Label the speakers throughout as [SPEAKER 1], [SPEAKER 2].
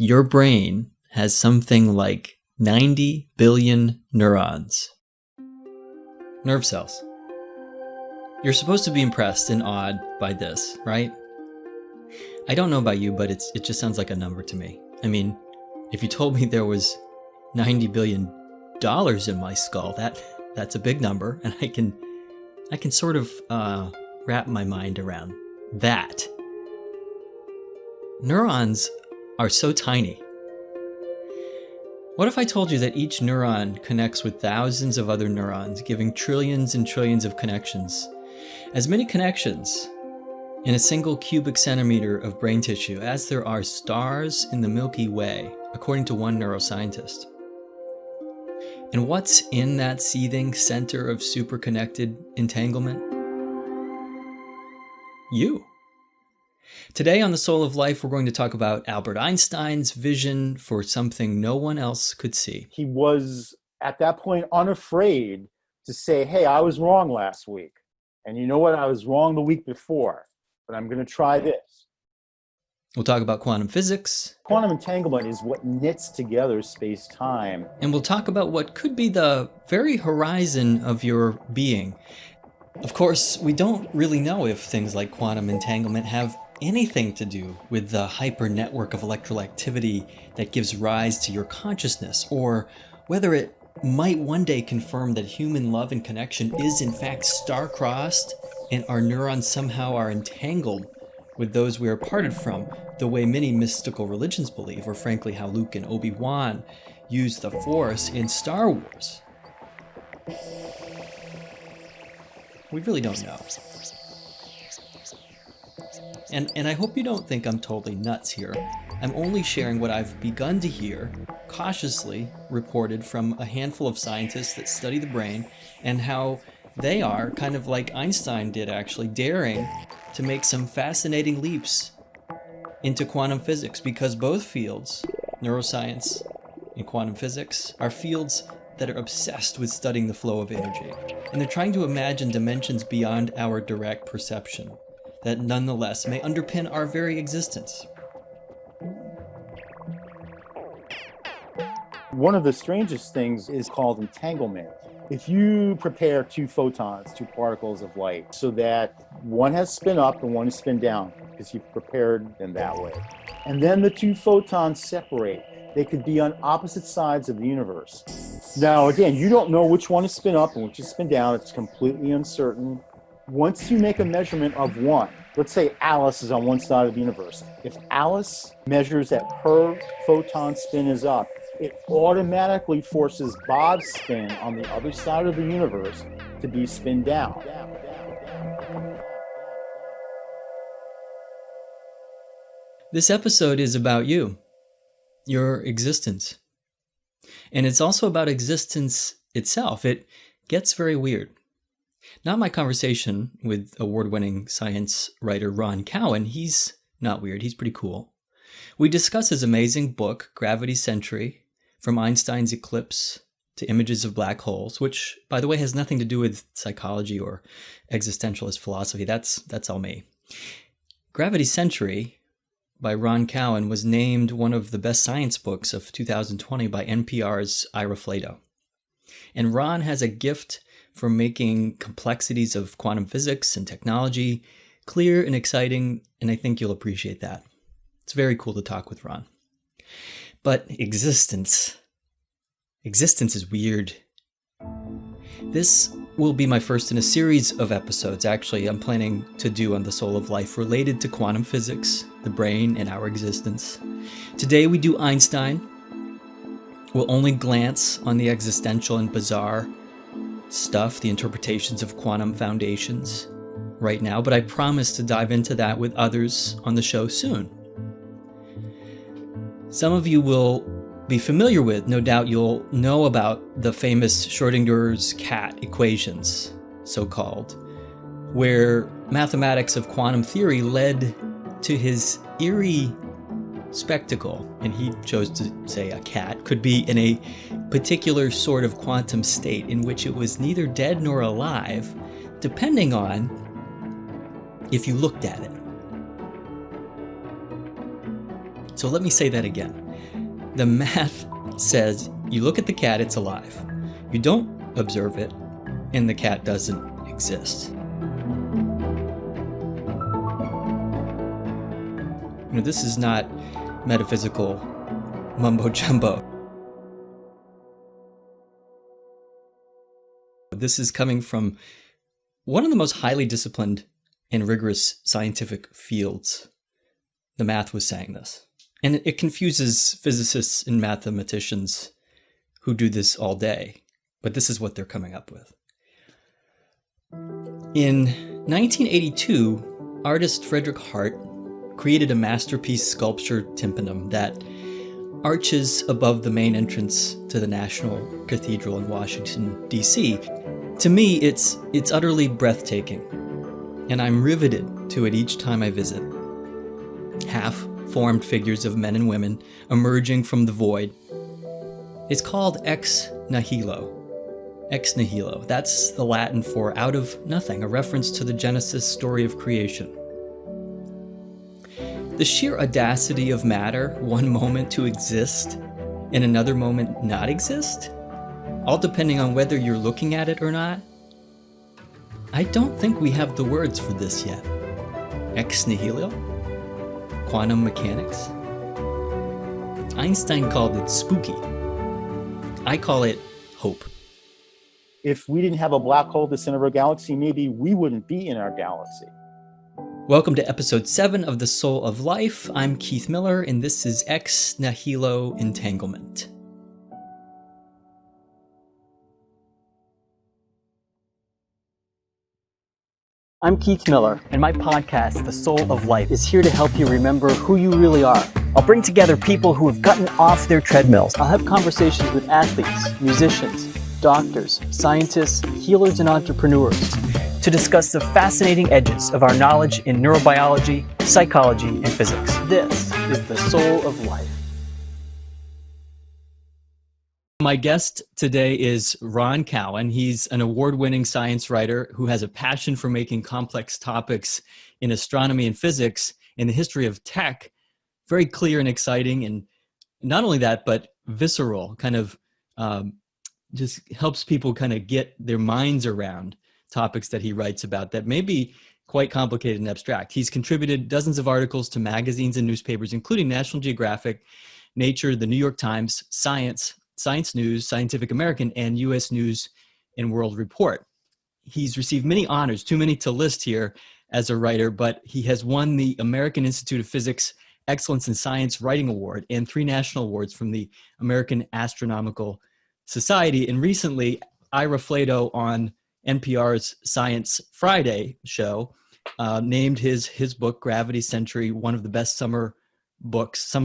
[SPEAKER 1] your brain has something like 90 billion neurons. Nerve cells. You're supposed to be impressed and awed by this, right? I don't know about you, but it just sounds like a number to me. I mean, if you told me there was $90 billion in my skull, that's a big number, and I can sort of wrap my mind around that. Neurons are so tiny. What if I told you that each neuron connects with thousands of other neurons, giving trillions and trillions of connections? As many connections in a single cubic centimeter of brain tissue as there are stars in the Milky Way, according to one neuroscientist. And what's in that seething center of superconnected entanglement? You. Today on The Soul of Life, we're going to talk about Albert Einstein's vision for something no one else could see.
[SPEAKER 2] He was, at that point, unafraid to say, hey, I was wrong last week. And you know what? I was wrong the week before, but I'm going to try this.
[SPEAKER 1] We'll talk about quantum physics.
[SPEAKER 2] Quantum entanglement is what knits together space-time.
[SPEAKER 1] And we'll talk about what could be the very horizon of your being. Of course, we don't really know if things like quantum entanglement have anything to do with the hypernetwork of electrical activity that gives rise to your consciousness, or whether it might one day confirm that human love and connection is in fact star-crossed and our neurons somehow are entangled with those we are parted from, the way many mystical religions believe, or frankly how Luke and Obi-Wan use the Force in Star Wars. We really don't know. And I hope you don't think I'm totally nuts here. I'm only sharing what I've begun to hear, cautiously reported from a handful of scientists that study the brain, and how they are, kind of like Einstein did actually, daring to make some fascinating leaps into quantum physics, because both fields, neuroscience and quantum physics, are fields that are obsessed with studying the flow of energy. And they're trying to imagine dimensions beyond our direct perception that nonetheless may underpin our very existence.
[SPEAKER 2] One of the strangest things is called entanglement. If you prepare two photons, two particles of light, so that one has spin up and one is spin down, because you've prepared them that way, and then the two photons separate, they could be on opposite sides of the universe. Now, again, you don't know which one is spin up and which is spin down. It's completely uncertain. Once you make a measurement of one, let's say Alice is on one side of the universe. If Alice measures that her photon spin is up, it automatically forces Bob's spin on the other side of the universe to be spin down.
[SPEAKER 1] This episode is about you, your existence. And it's also about existence itself. It gets very weird. Not my conversation with award-winning science writer Ron Cowen. He's not weird. He's pretty cool. We discuss his amazing book, Gravity Century, From Einstein's Eclipse to Images of Black Holes, which, by the way, has nothing to do with psychology or existentialist philosophy. That's all me. Gravity Century by Ron Cowen was named one of the best science books of 2020 by NPR's Ira Flato. And Ron has a gift for making complexities of quantum physics and technology clear and exciting, and I think you'll appreciate that. It's very cool to talk with Ron. But existence is weird. This will be my first in a series of episodes, actually, I'm planning to do on The Soul of Life related to quantum physics, the brain, and our existence. Today we do Einstein. We'll only glance on the existential and bizarre stuff, the interpretations of quantum foundations right now, but I promise to dive into that with others on the show soon. Some of you will be familiar with, no doubt you'll know about the famous Schrodinger's cat equations, so-called, where mathematics of quantum theory led to his eerie spectacle, and he chose to say a cat, could be in a particular sort of quantum state in which it was neither dead nor alive, depending on if you looked at it. So let me say that again. The math says you look at the cat, it's alive. You don't observe it, and the cat doesn't exist. This is not metaphysical mumbo jumbo. This is coming from one of the most highly disciplined and rigorous scientific fields. The math was saying this. And it confuses physicists and mathematicians who do this all day. But this is what they're coming up with. In 1982, artist Frederick Hart created a masterpiece sculpture tympanum that arches above the main entrance to the National Cathedral in Washington, D.C. To me, it's utterly breathtaking, and I'm riveted to it each time I visit. Half-formed figures of men and women emerging from the void. It's called Ex-nihilo. Ex-nihilo, that's the Latin for out of nothing, a reference to the Genesis story of creation. The sheer audacity of matter, one moment to exist and another moment not exist, all depending on whether you're looking at it or not. I don't think we have the words for this yet. Ex nihilo? Quantum mechanics? Einstein called it spooky. I call it hope.
[SPEAKER 2] If we didn't have a black hole at the center of our galaxy, maybe we wouldn't be in our galaxy.
[SPEAKER 1] Welcome to episode 7 of The Soul of Life. I'm Keith Miller, and this is Ex-nihilo Entanglement. I'm Keith Miller, and my podcast, The Soul of Life, is here to help you remember who you really are. I'll bring together people who have gotten off their treadmills. I'll have conversations with athletes, musicians, doctors, scientists, healers, and entrepreneurs to discuss the fascinating edges of our knowledge in neurobiology, psychology, and physics. This is The Soul of Life. My guest today is Ron Cowen. He's an award-winning science writer who has a passion for making complex topics in astronomy and physics and the history of tech very clear and exciting, and not only that, but visceral, kind of just helps people kind of get their minds around topics that he writes about that may be quite complicated and abstract. He's contributed dozens of articles to magazines and newspapers, including National Geographic, Nature, the New York Times, Science, Science News, Scientific American, and U.S. News and World Report. He's received many honors, too many to list here as a writer, but he has won the American Institute of Physics Excellence in Science Writing Award and 3 national awards from the American Astronomical Society. And recently, Ira Flato on NPR's Science Friday show named his book, Gravity Century, one of the best summer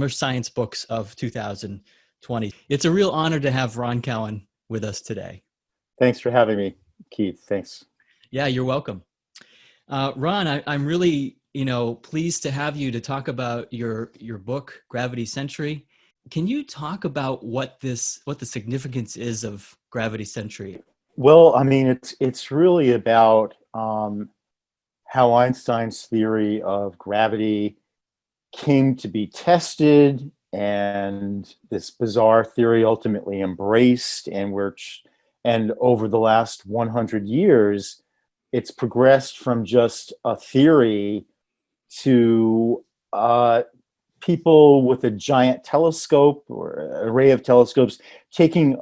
[SPEAKER 1] science books of 2020. It's a real honor to have Ron Cowen with us today.
[SPEAKER 2] Thanks for having me, Keith. Thanks.
[SPEAKER 1] Yeah, you're welcome. Ron, I'm really pleased to have you to talk about your book, Gravity Century. Can you talk about what the significance is of Gravity Century?
[SPEAKER 2] Well, I mean, it's really about how Einstein's theory of gravity came to be tested, and this bizarre theory ultimately embraced, and over the last 100 years, it's progressed from just a theory to people with a giant telescope or array of telescopes taking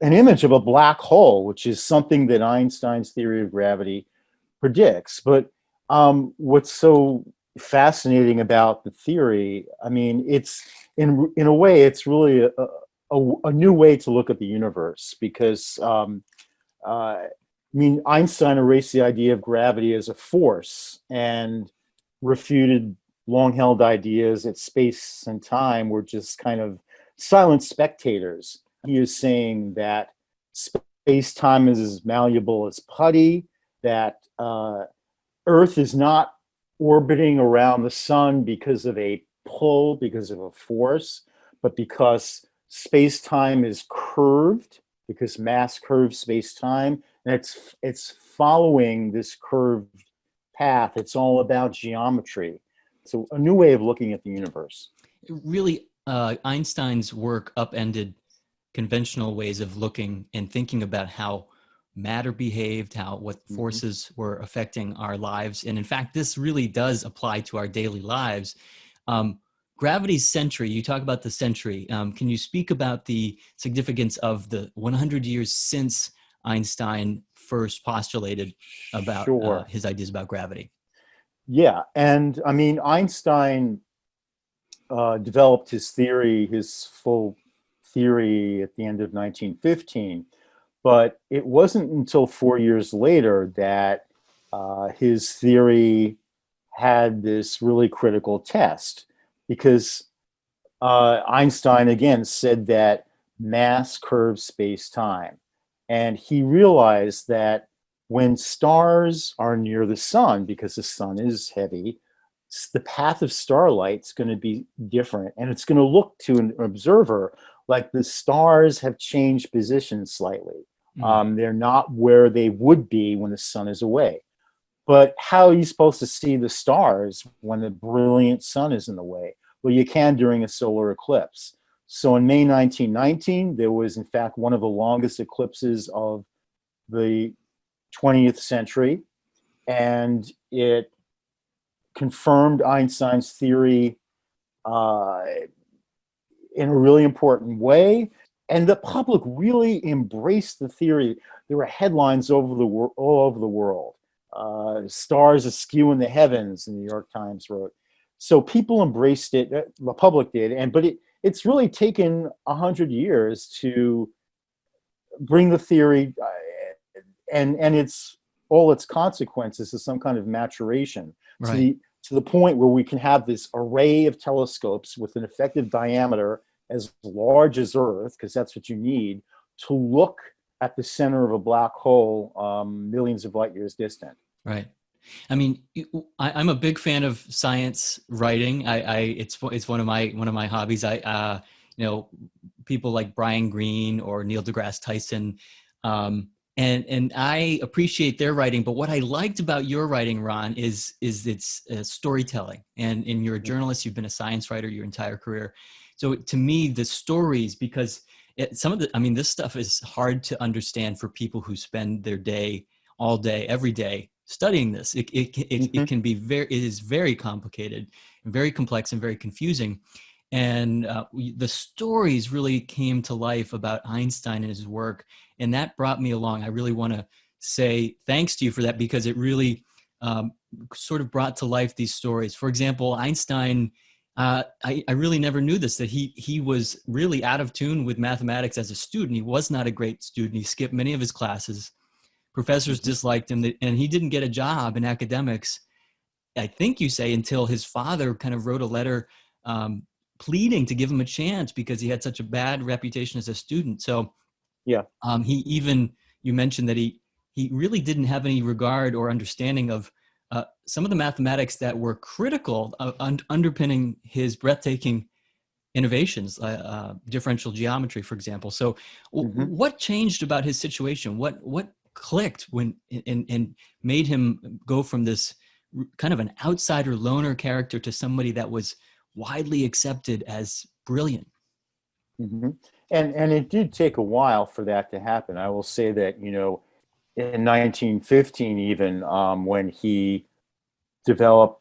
[SPEAKER 2] an image of a black hole, which is something that Einstein's theory of gravity predicts. But what's so fascinating about the theory, I mean, it's in a way, it's really a new way to look at the universe, because Einstein erased the idea of gravity as a force and refuted long-held ideas that space and time were just kind of silent spectators. He is saying that space-time is as malleable as putty, that Earth is not orbiting around the sun because of a pull, because of a force, but because space-time is curved, because mass curves space-time, and it's following this curved path. It's all about geometry. So a new way of looking at the universe.
[SPEAKER 1] Really Einstein's work upended conventional ways of looking and thinking about how matter behaved, how what
[SPEAKER 2] Mm-hmm.
[SPEAKER 1] forces were affecting our lives. And in fact, this really does apply to our daily lives. Um, Gravity's century, you talk about the century. Can you speak about the significance of the 100 years since Einstein first postulated about
[SPEAKER 2] Sure.
[SPEAKER 1] his ideas about gravity?
[SPEAKER 2] Yeah. And I mean, Einstein developed his theory, his full theory at the end of 1915. But it wasn't until 4 years later that his theory had this really critical test because Einstein again said that mass curves space time. And he realized that when stars are near the sun, because the sun is heavy, the path of starlight is going to be different. And it's going to look to an observer like the stars have changed position slightly.
[SPEAKER 1] Mm,
[SPEAKER 2] They're not where they would be when the sun is away. But how are you supposed to see the stars when the brilliant sun is in the way? Well, you can during a solar eclipse. So in May 1919, there was, in fact, one of the longest eclipses of the 20th century, and it confirmed Einstein's theory uh, in a really important way. And the public really embraced the theory. There were headlines all over the world. Stars askew in the heavens, the New York Times wrote. So people embraced it, the public did, it's really taken 100 years to bring the theory and its all its consequences to some kind of maturation
[SPEAKER 1] right.
[SPEAKER 2] to the point where we can have this array of telescopes with an effective diameter as large as Earth, because that's what you need to look at the center of a black hole millions of light years distant.
[SPEAKER 1] Right. I mean, I'm a big fan of science writing. It's one of my hobbies. You know, people like Brian Greene or Neil deGrasse Tyson, and I appreciate their writing. But what I liked about your writing, Ron, is its storytelling. And you're a journalist. You've been a science writer your entire career. So to me, the stories, because some of the, I mean, this stuff is hard to understand for people who spend their day all day, every day studying this. It
[SPEAKER 2] Mm-hmm.
[SPEAKER 1] can be it is very complicated, and very complex, and very confusing. And the stories really came to life about Einstein and his work, and that brought me along. I really want to say thanks to you for that, because it really sort of brought to life these stories. For example, Einstein. I really never knew this, that he was really out of tune with mathematics as a student. He was not a great student. He skipped many of his classes. Professors
[SPEAKER 2] Mm-hmm.
[SPEAKER 1] disliked him, and he didn't get a job in academics, I think you say, until his father kind of wrote a letter um, pleading to give him a chance because he had such a bad reputation as a student. So
[SPEAKER 2] Yeah.
[SPEAKER 1] he even, you mentioned that he really didn't have any regard or understanding of some of the mathematics that were critical underpinning his breathtaking innovations, differential geometry, for example. So,
[SPEAKER 2] Mm-hmm.
[SPEAKER 1] what changed about his situation? What clicked when and made him go from this kind of an outsider loner character to somebody that was widely accepted as brilliant?
[SPEAKER 2] Mm-hmm. And it did take a while for that to happen. I will say that, in 1915, even when he developed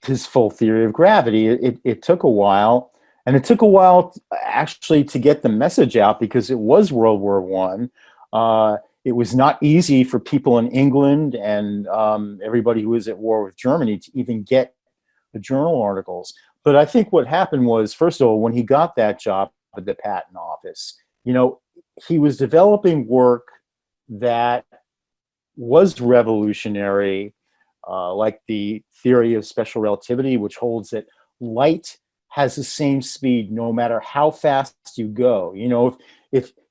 [SPEAKER 2] his full theory of gravity, it took a while. And it took a while actually to get the message out because it was World War One. It was not easy for people in England and everybody who was at war with Germany to even get the journal articles. But I think what happened was, first of all, when he got that job at the patent office, he was developing work that was revolutionary, like the theory of special relativity, which holds that light has the same speed no matter how fast you go.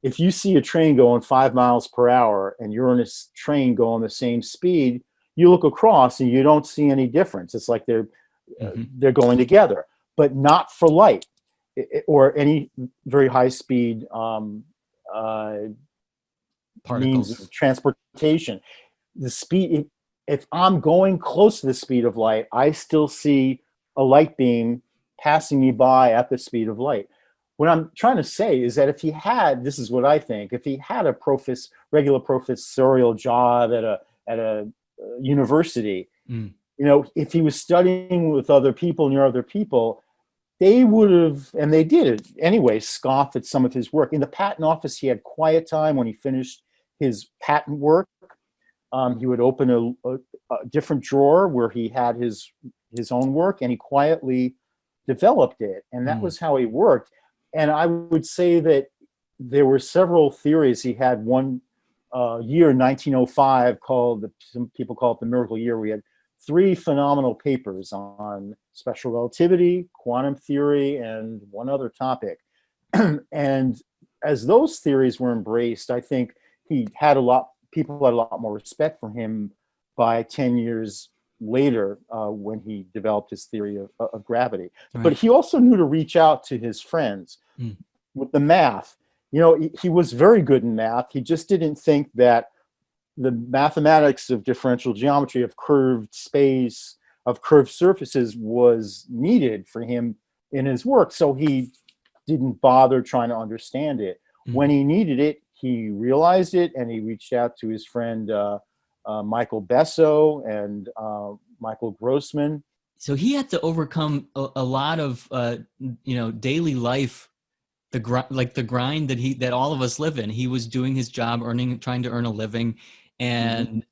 [SPEAKER 2] If you see a train going 5 miles per hour and you're in a train going the same speed, you look across and you don't see any difference. It's like
[SPEAKER 1] Mm-hmm.
[SPEAKER 2] they're going together, but not for light or any very high speed uh, means of
[SPEAKER 1] Particles.
[SPEAKER 2] transportation. The speed, if I'm going close to the speed of light, I still see a light beam passing me by at the speed of light. What I'm trying to say is that if he had, this is what I think, if he had a regular professorial job at a university,
[SPEAKER 1] Mm.
[SPEAKER 2] you know, if he was studying with other people, near other people, they would have, and they did anyway, scoff at some of his work. In the patent office, he had quiet time when he finished his patent work. He would open a different drawer where he had his own work, and he quietly developed it. And that was how he worked. And I would say that there were several theories. He had one year, 1905, some people call it the miracle year. We had 3 phenomenal papers on special relativity, quantum theory, and one other topic. And as those theories were embraced, I think people had a lot more respect for him by 10 years later when he developed his theory of gravity.
[SPEAKER 1] Right.
[SPEAKER 2] But he also knew to reach out to his friends with the math. You know, he was very good in math. He just didn't think that the mathematics of differential geometry, of curved space, of curved surfaces was needed for him in his work. So he didn't bother trying to understand it. When he needed it, he realized it, and he reached out to his friend Michael Besso and Michael Grossman.
[SPEAKER 1] So he had to overcome a lot of daily life, the grind that all of us live in. He was doing his job, trying to earn a living, and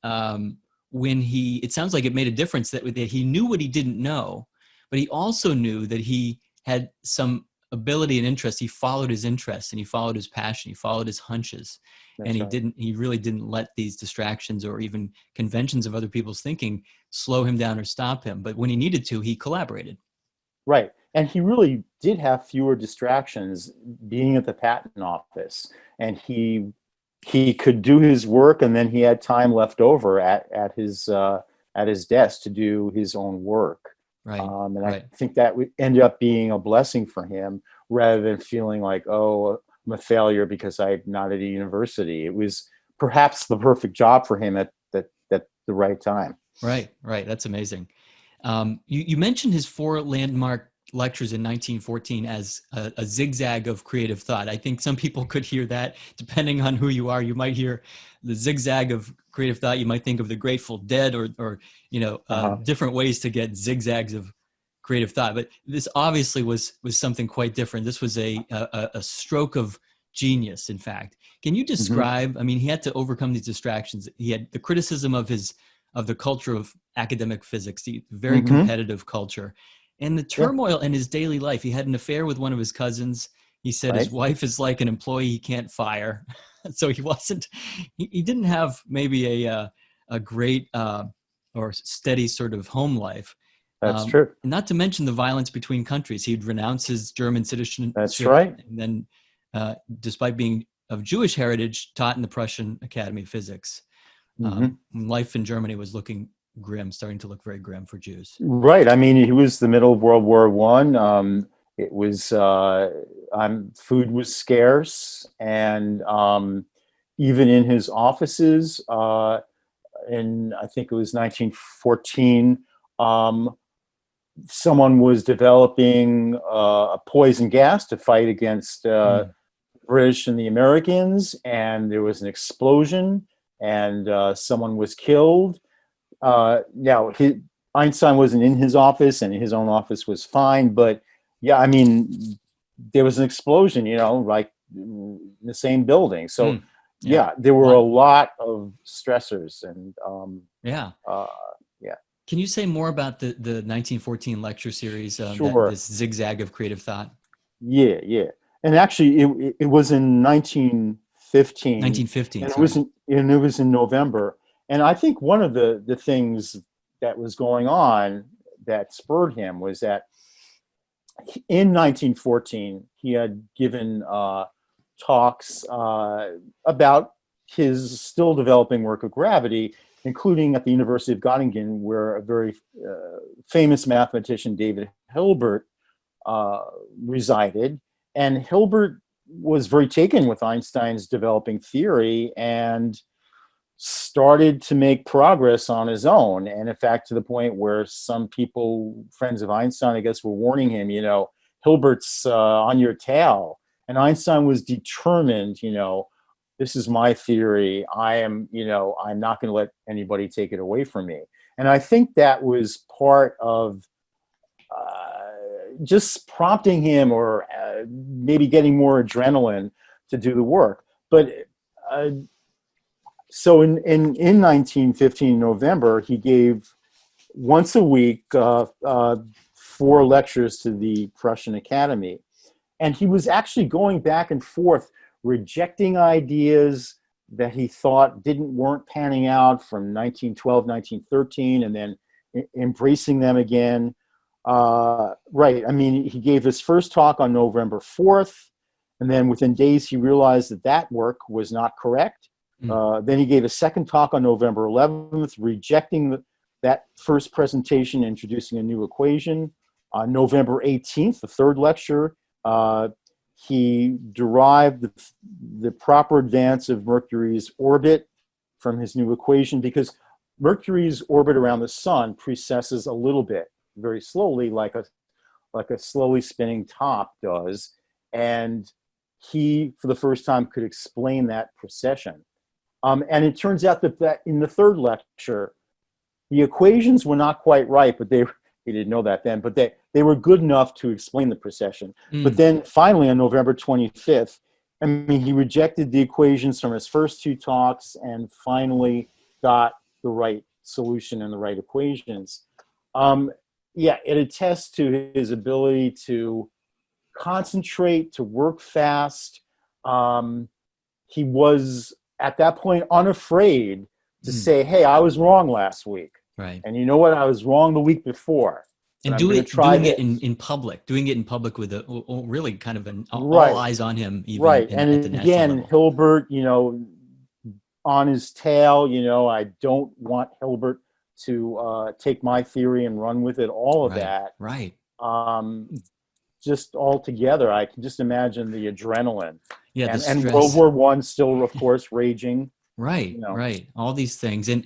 [SPEAKER 1] when it sounds like it made a difference that he knew what he didn't know, but he also knew that he had some ability and interest. He followed his interests, and he followed his passion, he followed his hunches.
[SPEAKER 2] That's
[SPEAKER 1] And he really didn't let these distractions or even conventions of other people's thinking slow him down or stop him. But when he needed to, he collaborated.
[SPEAKER 2] Right. And he really did have fewer distractions being at the patent office. And he could do his work, and then he had time left over at his desk to do his own work.
[SPEAKER 1] Right.
[SPEAKER 2] And I think that would end up being a blessing for him, rather than feeling like, oh, I'm a failure because I'm not at a university. It was perhaps the perfect job for him at the right time.
[SPEAKER 1] Right. That's amazing. You mentioned his 4 landmark lectures in 1914 as a zigzag of creative thought. I think some people could hear that. Depending on who you are, you might hear the zigzag of creative thought. You might think of the Grateful Dead, or different ways to get zigzags of creative thought. But this obviously was something quite different. This was a stroke of genius, in fact. Can you describe, I mean, he had to overcome these distractions. He had the criticism of the culture of academic physics, the very competitive culture, and the turmoil in his daily life. He had an affair with one of his cousins. He said his wife is like an employee he can't fire. So he didn't have maybe a great or steady sort of home life.
[SPEAKER 2] That's true.
[SPEAKER 1] Not to mention the violence between countries. He'd renounce his German citizenship.
[SPEAKER 2] That's right.
[SPEAKER 1] And then, despite being of Jewish heritage, taught in the Prussian Academy of Physics. Life in Germany was looking grim, starting to look very grim for Jews.
[SPEAKER 2] Right. I mean, he was the middle of World War I. It was food was scarce, and even in his offices, in I think it was 1914, someone was developing a poison gas to fight against British and the Americans, and there was an explosion, and someone was killed. Now, Einstein wasn't in his office, and his own office was fine, but yeah, I mean, there was an explosion, like in the same building. So there were a lot of stressors, and
[SPEAKER 1] Can you say more about the 1914 lecture series,
[SPEAKER 2] Sure.
[SPEAKER 1] this zigzag of creative thought?
[SPEAKER 2] Yeah. And actually, it was in 1915.
[SPEAKER 1] 1915,
[SPEAKER 2] and
[SPEAKER 1] sorry.
[SPEAKER 2] It was in November. And I think one of the things that was going on that spurred him was that in 1914, he had given talks about his still developing work of gravity, including at the University of Göttingen, where a very famous mathematician, David Hilbert, resided. And Hilbert was very taken with Einstein's developing theory, and started to make progress on his own. And in fact, to the point where some people, friends of Einstein, I guess, were warning him, Hilbert's on your tail. And Einstein was determined, this is my theory. I'm not going to let anybody take it away from me. And I think that was part of just prompting him, or maybe getting more adrenaline to do the work. But so in 1915, November, he gave once a week 4 lectures to the Prussian Academy. And he was actually going back and forth, rejecting ideas that he thought weren't panning out from 1912, 1913, and then embracing them again. Right. I mean, he gave his first talk on November 4th, and then within days he realized that work was not correct. Then he gave a second talk on November 11th, rejecting that first presentation, introducing a new equation. On November 18th, the third lecture, he derived the proper advance of Mercury's orbit from his new equation, because Mercury's orbit around the sun precesses a little bit, very slowly, like a slowly spinning top does. And he, for the first time, could explain that precession. And it turns out that in the third lecture, the equations were not quite right, but he didn't know that then, but they were good enough to explain the precession. But then finally on November 25th, I mean, he rejected the equations from his first 2 talks and finally got the right solution and the right equations. It attests to his ability to concentrate, to work fast. He was at that point unafraid to say, hey, I was wrong last week.
[SPEAKER 1] Right.
[SPEAKER 2] And you know what? I was wrong the week before.
[SPEAKER 1] And doing it in public with really kind of all eyes on him, even
[SPEAKER 2] right.
[SPEAKER 1] at
[SPEAKER 2] And
[SPEAKER 1] the national
[SPEAKER 2] again,
[SPEAKER 1] level.
[SPEAKER 2] Hilbert, on his tail, I don't want Hilbert to take my theory and run with it. All of that.
[SPEAKER 1] Right.
[SPEAKER 2] Just all together, I can just imagine the adrenaline.
[SPEAKER 1] Yeah,
[SPEAKER 2] and World War I still, of course, raging.
[SPEAKER 1] Right, right. All these things, and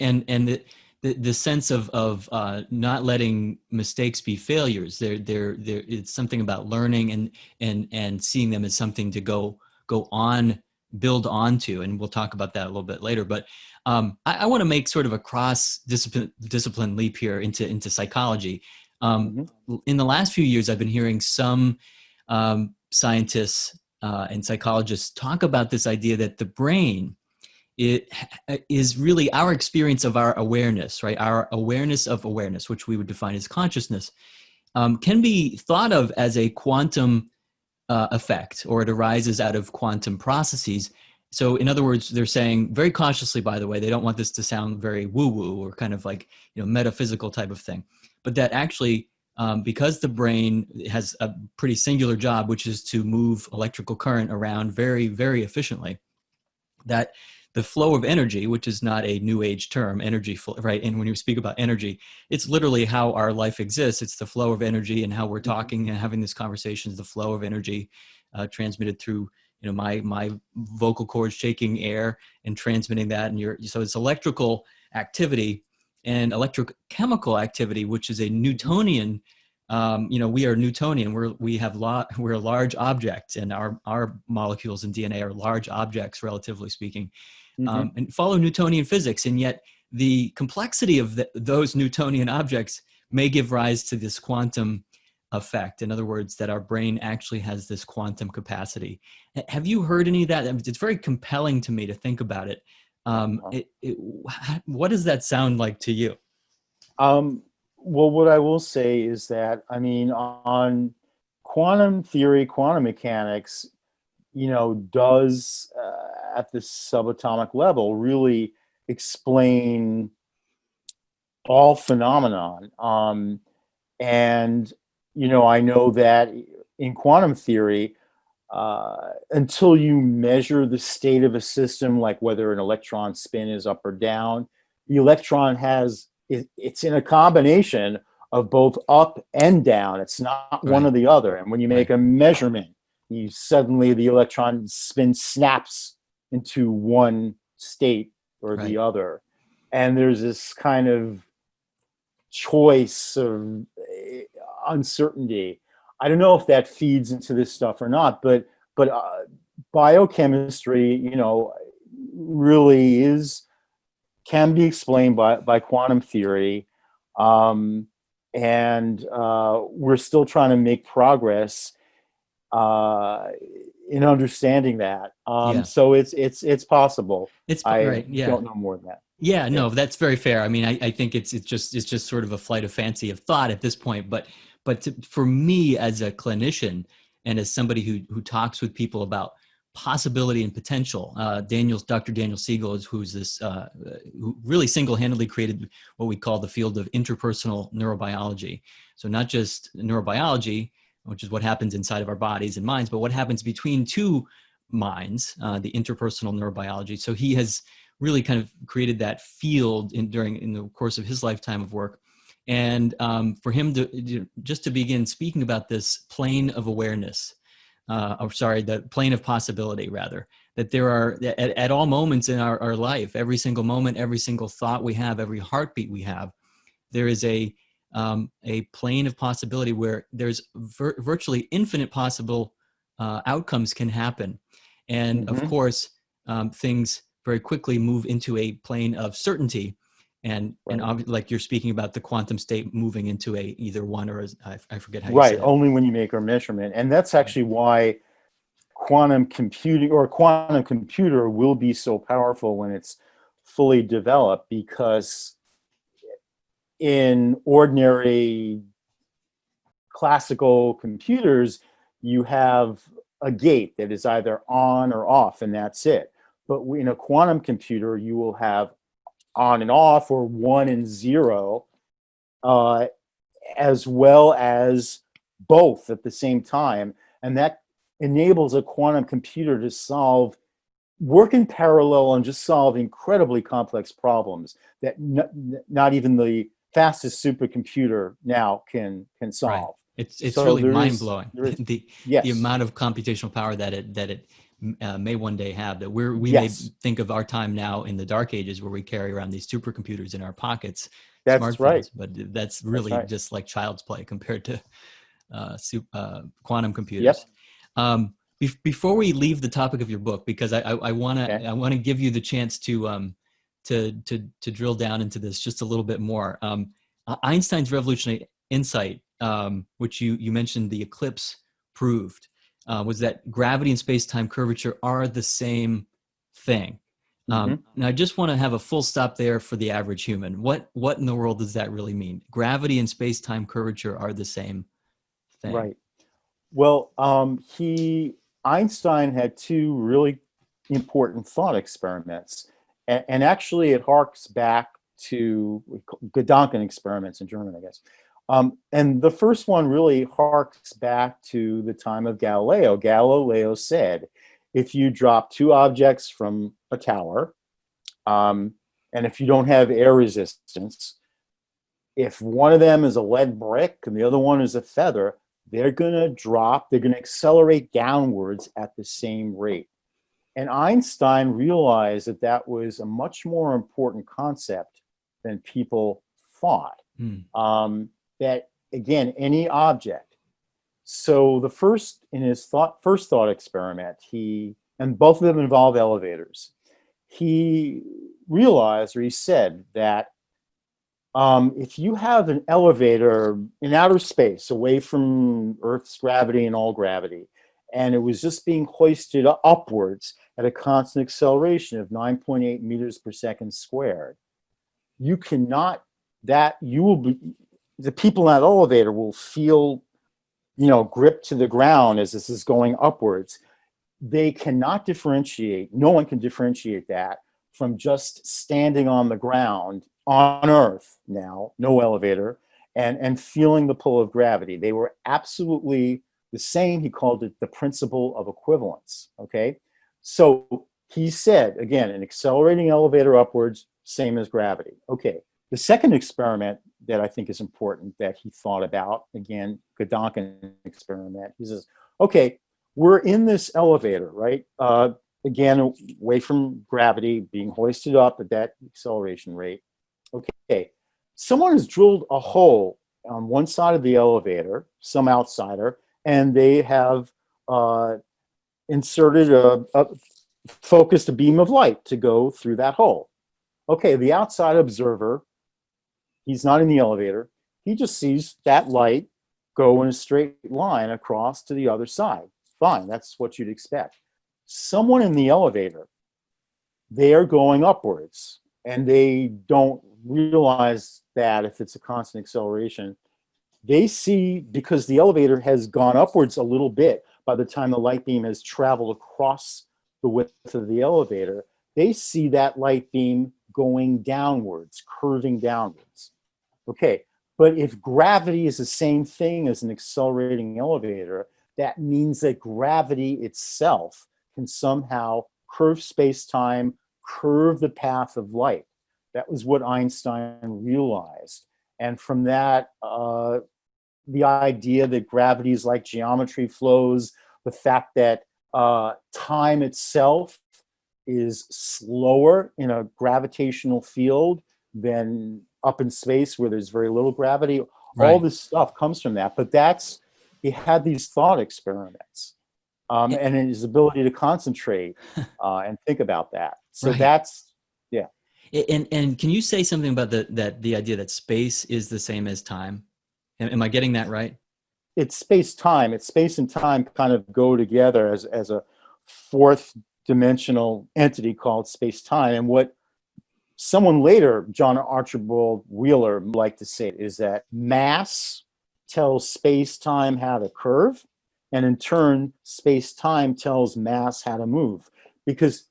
[SPEAKER 1] the sense of not letting mistakes be failures. It's something about learning and seeing them as something to go on, build onto, and we'll talk about that a little bit later. But I want to make sort of a cross discipline leap here into psychology. In the last few years, I've been hearing some scientists and psychologists talk about this idea that the brain, it is really our experience of our awareness, right? Our awareness of awareness, which we would define as consciousness, can be thought of as a quantum effect, or it arises out of quantum processes. So in other words, they're saying very cautiously, by the way, they don't want this to sound very woo-woo or kind of like, metaphysical type of thing, but that actually, because the brain has a pretty singular job, which is to move electrical current around very, very efficiently, that the flow of energy, which is not a new age term, energy flow, right? And when you speak about energy, it's literally how our life exists. It's the flow of energy, and how we're talking and having these conversations, the flow of energy transmitted through, my vocal cords shaking air and transmitting that. And so it's electrical activity and electrochemical activity, which is a Newtonian. We are Newtonian. We're a large object, and our molecules and DNA are large objects, relatively speaking, and follow Newtonian physics. And yet, the complexity of those Newtonian objects may give rise to this quantum effect. In other words, that our brain actually has this quantum capacity. Have you heard any of that? It's very compelling to me to think about it. What does that sound like to you?
[SPEAKER 2] Well, what I will say is that, on quantum theory, quantum mechanics, does at the subatomic level really explain all phenomenon. And, I know that in quantum theory, until you measure the state of a system, like whether an electron spin is up or down, the electron it's in a combination of both up and down. It's not one or the other. And when you make a measurement, suddenly the electron spin snaps into one state or the
[SPEAKER 1] Right.
[SPEAKER 2] other. And there's this kind of choice of uncertainty. I don't know if that feeds into this stuff or not, but biochemistry, really can be explained by quantum theory, and we're still trying to make progress in understanding that.
[SPEAKER 1] Yeah.
[SPEAKER 2] So it's possible. I
[SPEAKER 1] Right. Yeah.
[SPEAKER 2] don't know more than that.
[SPEAKER 1] Yeah,
[SPEAKER 2] Yeah.
[SPEAKER 1] no, that's very fair. I mean, I think it's just sort of a flight of fancy of thought at this point. But for me as a clinician and as somebody who talks with people about possibility and potential, Dr. Daniel Siegel is who's this who really single-handedly created what we call the field of interpersonal neurobiology. So not just neurobiology, which is what happens inside of our bodies and minds, but what happens between two minds, the interpersonal neurobiology. So he has really kind of created that field in the course of his lifetime of work. And for him to just to begin speaking about this plane of awareness, the plane of possibility, rather, that there are at all moments in our life, every single moment, every single thought we have, every heartbeat we have, there is a plane of possibility where there's virtually infinite possible outcomes can happen. And of
[SPEAKER 2] Mm-hmm.
[SPEAKER 1] course, things very quickly move into a plane of certainty. And
[SPEAKER 2] Right.
[SPEAKER 1] like you're speaking about the quantum state moving into a either one or I forget how you
[SPEAKER 2] Right.
[SPEAKER 1] said it.
[SPEAKER 2] Only when you make a measurement. And that's actually why quantum computing or quantum computer will be so powerful when it's fully developed, because in ordinary classical computers, you have a gate that is either on or off, and that's it. But in a quantum computer, you will have on and off, or 1 and 0, uh, as well as both at the same time. And that enables a quantum computer to work in parallel and just solve incredibly complex problems that not even the fastest supercomputer now can
[SPEAKER 1] Right.
[SPEAKER 2] solve.
[SPEAKER 1] It's
[SPEAKER 2] So
[SPEAKER 1] really mind blowing
[SPEAKER 2] there is,
[SPEAKER 1] the
[SPEAKER 2] yes,
[SPEAKER 1] amount of computational power that it may one day have. That we may
[SPEAKER 2] yes,
[SPEAKER 1] think of our time now in the dark ages where we carry around these supercomputers in our pockets,
[SPEAKER 2] that's right.
[SPEAKER 1] smartphones, but that's
[SPEAKER 2] That's
[SPEAKER 1] really
[SPEAKER 2] right.
[SPEAKER 1] just like child's play compared to quantum computers.
[SPEAKER 2] Yep.
[SPEAKER 1] Before we leave the topic of your book, because I want
[SPEAKER 2] Okay.
[SPEAKER 1] to give you the chance to drill down into this just a little bit more. Einstein's revolutionary insight, which you mentioned, the eclipse proved, was that gravity and space-time curvature are the same thing.
[SPEAKER 2] Mm-hmm.
[SPEAKER 1] Now, I just want to have a full stop there for the average human. What in the world does that really mean? Gravity and space-time curvature are the same thing.
[SPEAKER 2] Right. Well, Einstein had two really important thought experiments, and actually it harks back to Gedanken experiments in German, I guess. And the first one really harks back to the time of Galileo. Galileo said, if you drop two objects from a tower, and if you don't have air resistance, if one of them is a lead brick and the other one is a feather, they're going to accelerate downwards at the same rate. And Einstein realized that that was a much more important concept than people thought. That, again, any object. So in his first thought experiment, and both of them involve elevators, he realized, or he said, that if you have an elevator in outer space away from Earth's gravity and all gravity, and it was just being hoisted upwards at a constant acceleration of 9.8 meters per second squared, the people in that elevator will feel, gripped to the ground as this is going upwards. They cannot differentiate, no one can differentiate that from just standing on the ground on Earth now, no elevator, and feeling the pull of gravity. They were absolutely the same. He called it the principle of equivalence. Okay. So he said, again, an accelerating elevator upwards, same as gravity. Okay. The second experiment that I think is important that he thought about, again, Gedanken experiment, he says, okay, we're in this elevator, right? again, away from gravity, being hoisted up at that acceleration rate. Okay, someone has drilled a hole on one side of the elevator, some outsider, and they have inserted focused a beam of light to go through that hole. Okay, the outside observer, he's not in the elevator, he just sees that light go in a straight line across to the other side. Fine, that's what you'd expect. Someone in the elevator, they are going upwards, and they don't realize that if it's a constant acceleration, they see, because the elevator has gone upwards a little bit by the time the light beam has traveled across the width of the elevator, they see that light beam going downwards, curving downwards. Okay, but if gravity is the same thing as an accelerating elevator, that means that gravity itself can somehow curve space-time, curve the path of light. That was what Einstein realized. And from that, the idea that gravity is like geometry flows, the fact that time itself is slower in a gravitational field than up in space where there's very little gravity.
[SPEAKER 1] Right.
[SPEAKER 2] All this stuff comes from that. But that's, he had these thought experiments and his ability to concentrate and think about that. So
[SPEAKER 1] right.
[SPEAKER 2] that's, yeah.
[SPEAKER 1] And can you say something about the idea that space is the same as time? Am I getting that right?
[SPEAKER 2] It's space-time. It's space and time kind of go together as a fourth dimensional entity called space-time. And what someone later, John Archibald Wheeler, liked to say is that mass tells space-time how to curve, and in turn, space-time tells mass how to move. Because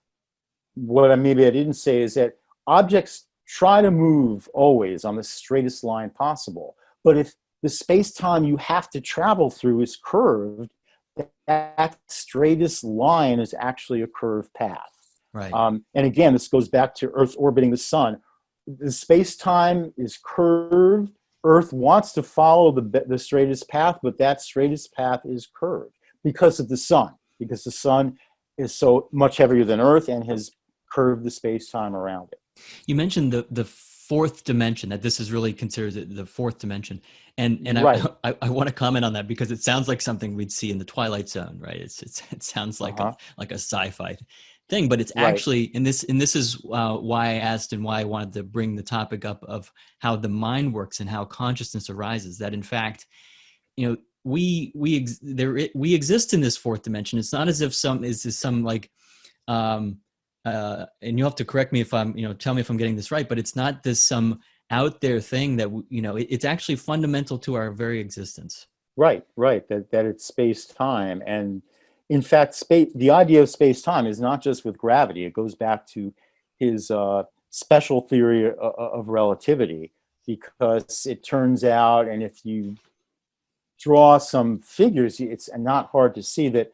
[SPEAKER 2] what maybe I didn't say is that objects try to move always on the straightest line possible. But if the space-time you have to travel through is curved, that straightest line is actually a curved path.
[SPEAKER 1] Right.
[SPEAKER 2] And again, this goes back to Earth orbiting the sun. The space-time is curved. Earth wants to follow the straightest path, but that straightest path is curved because of the sun, because the sun is so much heavier than Earth and has curved the space-time around it.
[SPEAKER 1] You mentioned the fourth dimension, that this is really considered the fourth dimension. And
[SPEAKER 2] right.
[SPEAKER 1] I want to comment on that because it sounds like something we'd see in the Twilight Zone, right? It sounds like a sci-fi thing, but it's actually, and this is why I asked and why I wanted to bring the topic up of how the mind works and how consciousness arises, that in fact, you know, we exist in this fourth dimension. It's not as if some like, and you'll have to correct me if I'm, tell me if I'm getting this right, but it's not this some out there thing that, it's actually fundamental to our very existence.
[SPEAKER 2] Right. That it's space-time. And in fact, the idea of space-time is not just with gravity. It goes back to his special theory of relativity, because it turns out, and if you draw some figures, it's not hard to see that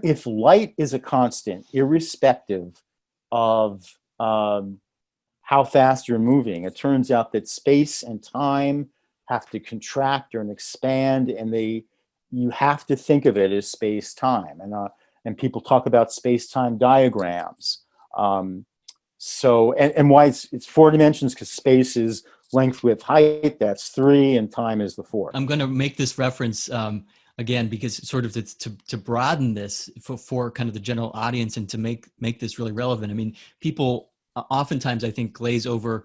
[SPEAKER 2] if light is a constant, irrespective of how fast you're moving, it turns out that space and time have to contract and expand, and you have to think of it as space-time. And people talk about space-time diagrams. So why it's four dimensions, because space is length, width, height. That's three, and time is the fourth.
[SPEAKER 1] I'm going to make this reference again because sort of to broaden this for kind of the general audience and to make this really relevant. I mean, people oftentimes, I think, glaze over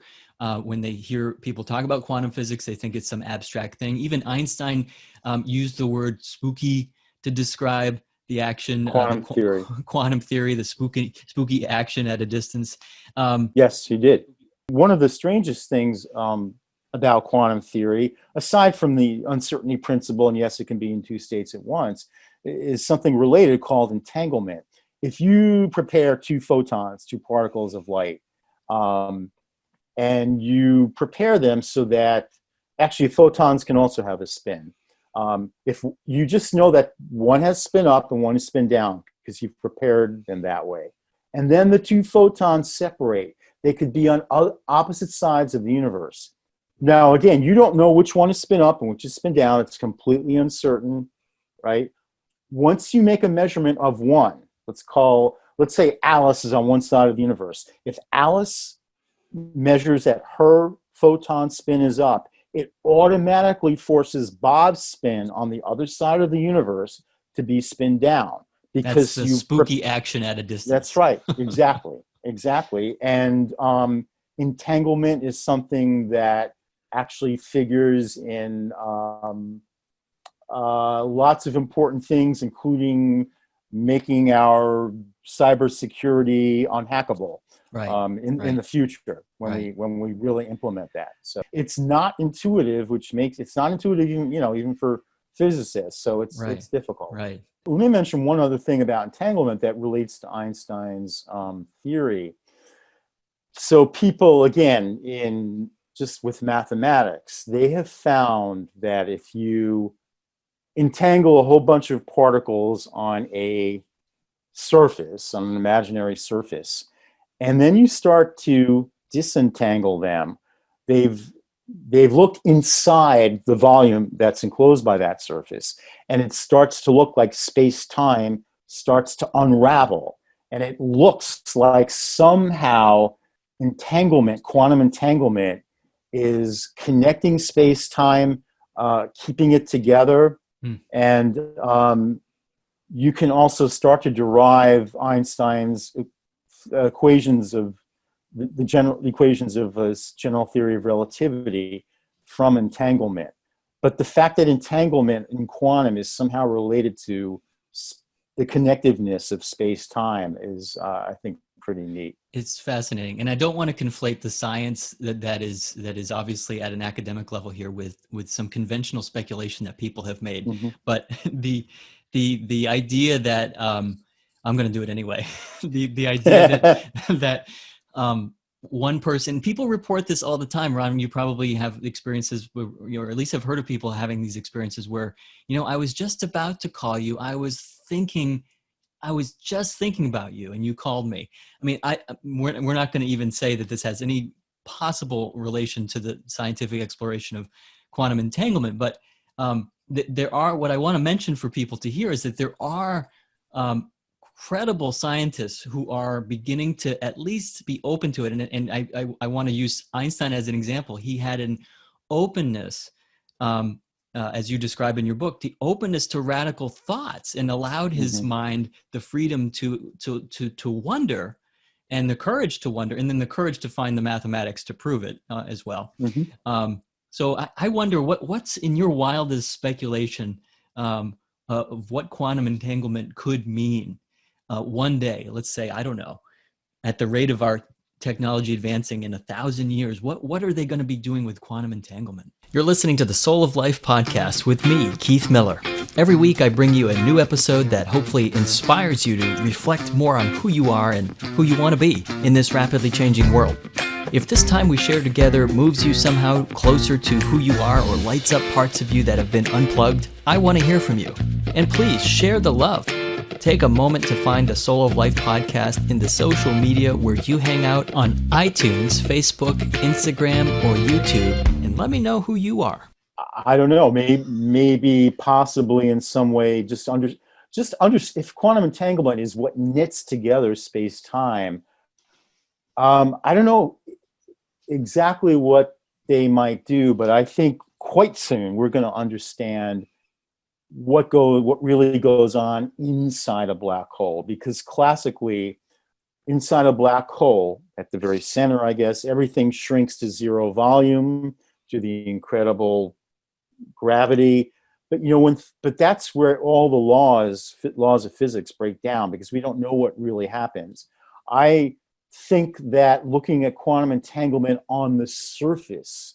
[SPEAKER 1] when they hear people talk about quantum physics. They think it's some abstract thing. Even Einstein used the word spooky to describe the action. Quantum theory, the spooky action at a distance.
[SPEAKER 2] Yes, he did. One of the strangest things about quantum theory, aside from the uncertainty principle, and yes, it can be in two states at once, is something related called entanglement. If you prepare two photons, two particles of light, and you prepare them so that actually photons can also have a spin. If you just know that one has spin up and one is spin down because you've prepared them that way. And then the two photons separate. They could be on opposite sides of the universe. Now, again, you don't know which one is spin up and which is spin down. It's completely uncertain, right? Once you make a measurement of one, let's say Alice is on one side of the universe. If Alice measures that her photon spin is up, it automatically forces Bob's spin on the other side of the universe to be spin down.
[SPEAKER 1] That's the spooky action at a distance.
[SPEAKER 2] That's right. Exactly. And entanglement is something that actually figures in lots of important things, including making our cybersecurity unhackable in the future when we really implement that. So it's not intuitive, which makes it's not intuitive even for physicists. So it's difficult.
[SPEAKER 1] Right.
[SPEAKER 2] Let me mention one other thing about entanglement that relates to Einstein's theory. So people, again, just with mathematics, they have found that if you entangle a whole bunch of particles on an imaginary surface, and then you start to disentangle them, they've looked inside the volume that's enclosed by that surface, and it starts to look like space-time starts to unravel, and it looks like somehow quantum entanglement is connecting space-time, keeping it together, and you can also start to derive Einstein's equations of the general equations of general theory of relativity from entanglement. But the fact that entanglement in quantum is somehow related to the connectiveness of space-time is, I think, pretty neat.
[SPEAKER 1] It's fascinating, and I don't want to conflate the science that is obviously at an academic level here with some conventional speculation that people have made. But the idea that I'm going to do it anyway. the idea that one person, people report this all the time, Ron, you probably have experiences or at least have heard of people having these experiences where, I was just about to call you. I was just thinking about you and you called me. I mean, we're not going to even say that this has any possible relation to the scientific exploration of quantum entanglement, but there are, what I want to mention for people to hear is that there are credible scientists who are beginning to at least be open to it. And I want to use Einstein as an example. He had an openness, as you describe in your book, the openness to radical thoughts, and allowed his mind the freedom to wonder, and the courage to wonder, and then the courage to find the mathematics to prove it as well. So I wonder what's in your wildest speculation of what quantum entanglement could mean one day. Let's say, I don't know, at the rate of our technology advancing in 1,000 years, what are they going to be doing with quantum entanglement? You're listening to the Soul of Life podcast with me, Keith Miller. Every week I bring you a new episode that hopefully inspires you to reflect more on who you are and who you want to be in this rapidly changing world. If this time we share together moves you somehow closer to who you are or lights up parts of you that have been unplugged, I want to hear from you. And please share the love. Take a moment to find a Soul of Life podcast in the social media where you hang out on iTunes, Facebook, Instagram, or YouTube, and let me know who you are.
[SPEAKER 2] I don't know, maybe possibly in some way, if quantum entanglement is what knits together space-time, I don't know exactly what they might do, but I think quite soon we're going to understand what really goes on inside a black hole, because classically inside a black hole at the very center, I guess, everything shrinks to zero volume to the incredible gravity. But but that's where all the laws of physics break down, because we don't know what really happens. I think that looking at quantum entanglement on the surface,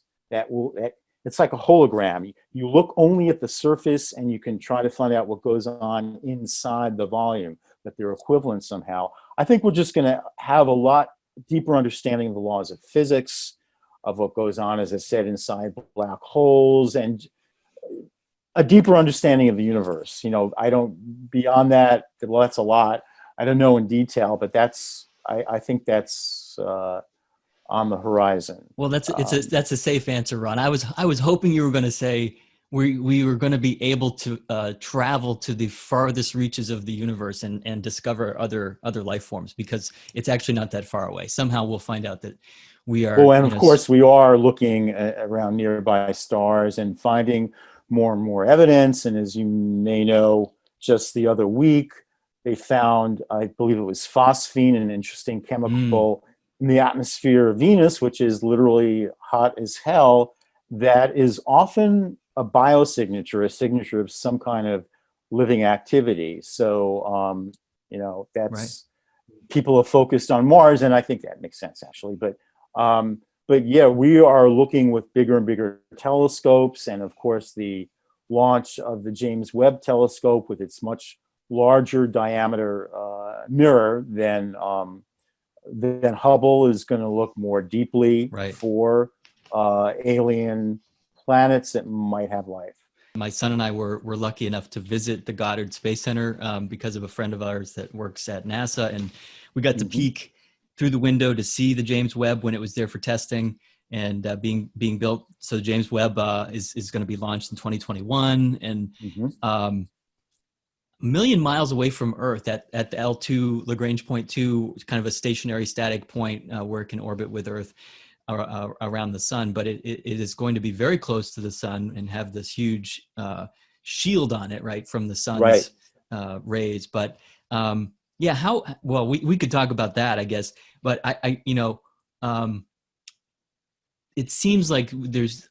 [SPEAKER 2] it's like a hologram. You look only at the surface and you can try to find out what goes on inside the volume, that they're equivalent somehow. I think we're just going to have a lot deeper understanding of the laws of physics, of what goes on, as I said, inside black holes, and a deeper understanding of the universe. Beyond that, well, that's a lot. I don't know in detail, but I think that's on the horizon.
[SPEAKER 1] Well, that's a safe answer, Ron. I was hoping you were going to say we were going to be able to travel to the farthest reaches of the universe and discover other life forms, because it's actually not that far away. Somehow we'll find out that we are,
[SPEAKER 2] Well, and of course, we are looking around nearby stars and finding more and more evidence. And as you may know, just the other week, they found, I believe it was phosphine, an interesting chemical in the atmosphere of Venus, which is literally hot as hell, that is often a biosignature, a signature of some kind of living activity. So, that's
[SPEAKER 1] right.
[SPEAKER 2] people have focused on Mars, and I think that makes sense actually. But yeah, we are looking with bigger and bigger telescopes, and of course the launch of the James Webb Telescope with its much larger diameter mirror than Hubble is going to look more deeply
[SPEAKER 1] Right.
[SPEAKER 2] for alien planets that might have life.
[SPEAKER 1] My son and I were lucky enough to visit the Goddard Space Center because of a friend of ours that works at NASA, and we got to peek through the window to see the James Webb when it was there for testing and being built. So the James Webb is going to be launched in 2021, and a million miles away from Earth at the L2 Lagrange point 2, kind of a stationary static point where it can orbit with Earth around the sun, but it is going to be very close to the sun and have this huge shield on it, right, from the sun's rays. But yeah, we could talk about that, I guess. But it seems like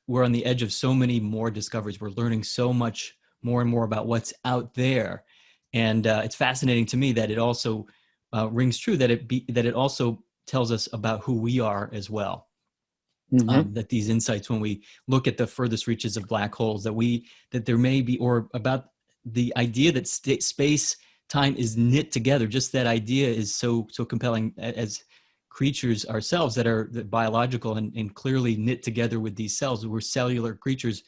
[SPEAKER 1] we're on the edge of so many more discoveries. We're learning so much more and more about what's out there, and it's fascinating to me that it also rings true that it also tells us about who we are as well. That these insights, when we look at the furthest reaches of black holes, that there may be, or about the idea that space time is knit together, just that idea is so compelling as creatures ourselves that are biological and clearly knit together with these cells. We're cellular creatures.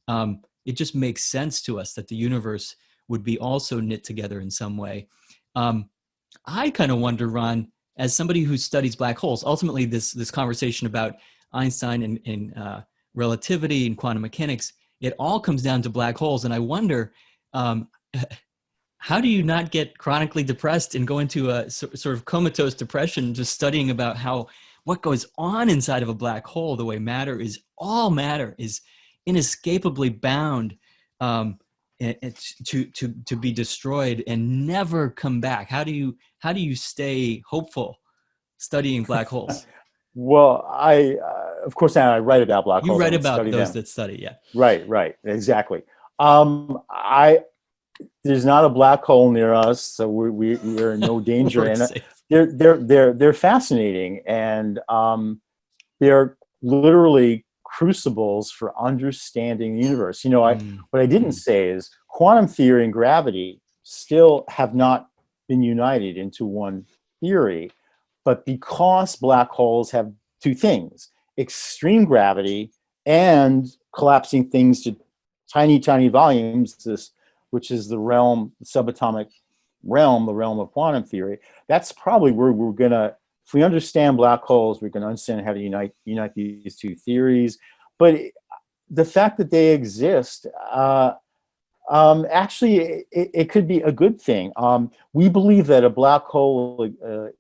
[SPEAKER 1] It just makes sense to us that the universe would be also knit together in some way. I kind of wonder, Ron, as somebody who studies black holes, ultimately this conversation about Einstein and relativity and quantum mechanics, it all comes down to black holes. And I wonder, how do you not get chronically depressed and go into a sort of comatose depression just studying about what goes on inside of a black hole, the way matter is inescapably bound to be destroyed and never come back? How do you stay hopeful studying black holes?
[SPEAKER 2] Well, of course, I write about black
[SPEAKER 1] You
[SPEAKER 2] holes.
[SPEAKER 1] write
[SPEAKER 2] I
[SPEAKER 1] about
[SPEAKER 2] study
[SPEAKER 1] those
[SPEAKER 2] them.
[SPEAKER 1] that study, yeah.
[SPEAKER 2] Right, exactly. There's not a black hole near us, so we're in no danger.
[SPEAKER 1] We're
[SPEAKER 2] And
[SPEAKER 1] safe.
[SPEAKER 2] they're fascinating, and they're literally crucibles for understanding the universe. What I didn't say is quantum theory and gravity still have not been united into one theory. But because black holes have two things, extreme gravity and collapsing things to tiny, tiny volumes, which is the subatomic realm, the realm of quantum theory, that's probably where we're going to, if we understand black holes, we're going to understand how to unite these two theories. But the fact that they exist, actually, it could be a good thing. We believe that a black hole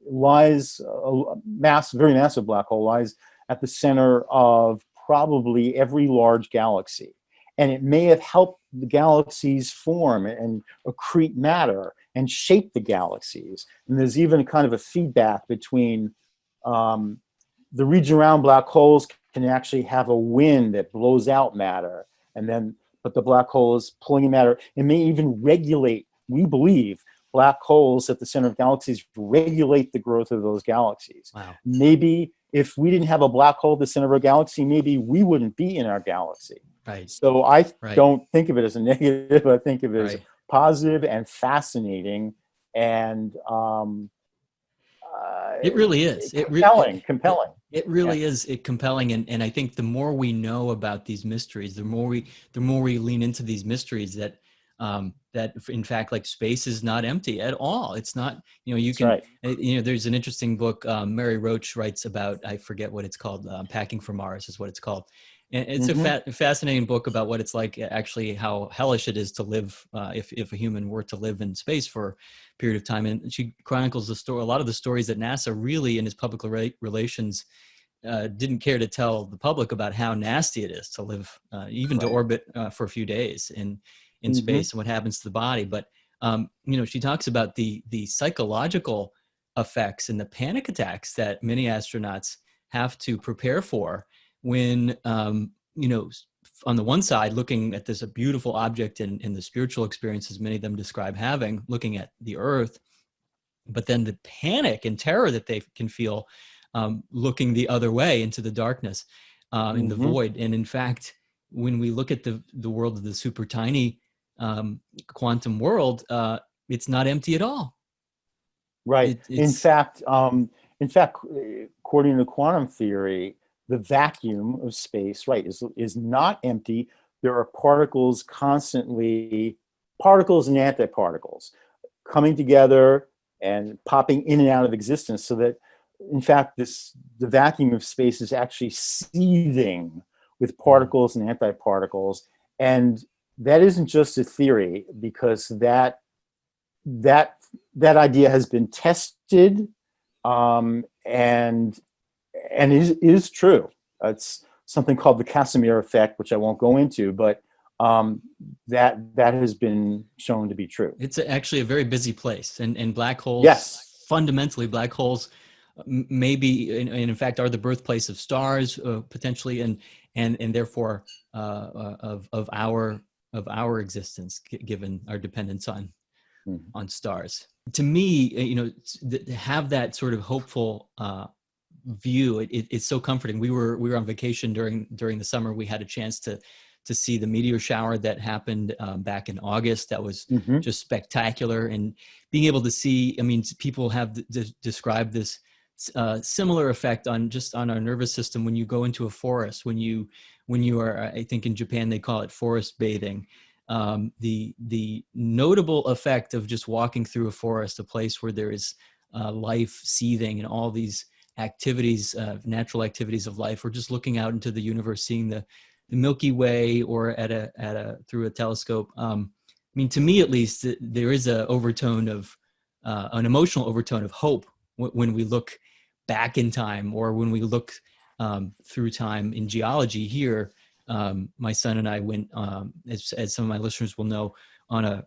[SPEAKER 2] lies, very massive black hole lies at the center of probably every large galaxy. And it may have helped the galaxies form and accrete matter and shape the galaxies. And there's even kind of a feedback between the region around black holes can actually have a wind that blows out matter, but the black hole is pulling matter. It may even regulate, we believe, black holes at the center of galaxies regulate the growth of those galaxies.
[SPEAKER 1] Wow.
[SPEAKER 2] Maybe if we didn't have a black hole at the center of a galaxy, maybe we wouldn't be in our galaxy.
[SPEAKER 1] Right.
[SPEAKER 2] So I don't think of it as a negative. I think of it as positive and fascinating, and
[SPEAKER 1] it really is.
[SPEAKER 2] Compelling.
[SPEAKER 1] It really is compelling, and I think the more we know about these mysteries, the more we lean into these mysteries that in fact, like, space is not empty at all. It's not, there's an interesting book Mary Roach writes about, I forget what it's called, Packing for Mars is what it's called. And it's a fascinating book about what it's like, actually, how hellish it is to live, if a human were to live in space for a period of time. And she chronicles a lot of the stories that NASA really, in its public relations, didn't care to tell the public about how nasty it is to live, even to orbit for a few days in space, and what happens to the body. But she talks about the psychological effects and the panic attacks that many astronauts have to prepare for when, on the one side, looking at this a beautiful object and the spiritual experiences many of them describe having, looking at the Earth, but then the panic and terror that they can feel looking the other way into the darkness, in the void. And in fact, when we look at the world of the super tiny quantum world, it's not empty at all.
[SPEAKER 2] Right. In fact, according to quantum theory, the vacuum of space, right, is not empty. There are particles constantly, particles and antiparticles, coming together and popping in and out of existence, so that, in fact, the vacuum of space is actually seething with particles and antiparticles. And that isn't just a theory, because that idea has been tested, and is true. It's something called the Casimir effect, which I won't go into, but that has been shown to be true.
[SPEAKER 1] It's actually a very busy place, and black holes.
[SPEAKER 2] Yes.
[SPEAKER 1] Fundamentally, black holes maybe, and in fact, are the birthplace of stars, potentially, and therefore of our existence, given our dependence on stars. To me, to have that sort of hopeful view, it's so comforting. We were on vacation during the summer. We had a chance to see the meteor shower that happened back in August. That was just spectacular. And being able to see, people have described this similar effect on our nervous system when you go into a forest, when you are, I think in Japan they call it forest bathing. The notable effect of just walking through a forest, a place where there is life seething and all these activities, natural activities of life, or just looking out into the universe, seeing the Milky Way, or through a telescope. To me at least, there is an overtone of an emotional overtone of hope when we look back in time, or when we look through time in geology here. My son and I went, as some of my listeners will know, on a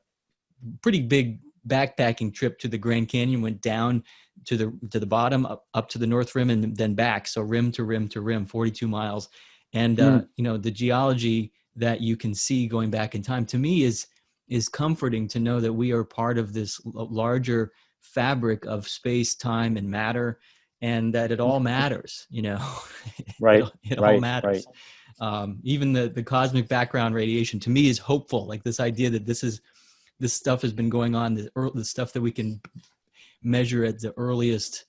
[SPEAKER 1] pretty big backpacking trip to the Grand Canyon. Went down to the bottom, up to the North Rim, and then back. So rim to rim to rim, 42 miles. And the geology that you can see going back in time, to me, is comforting to know that we are part of this larger fabric of space, time, and matter, and that it all matters.
[SPEAKER 2] Right.
[SPEAKER 1] It all matters. Right. Even the cosmic background radiation, to me, is hopeful. Like this idea that this stuff has been going on, the stuff that we can measure at the earliest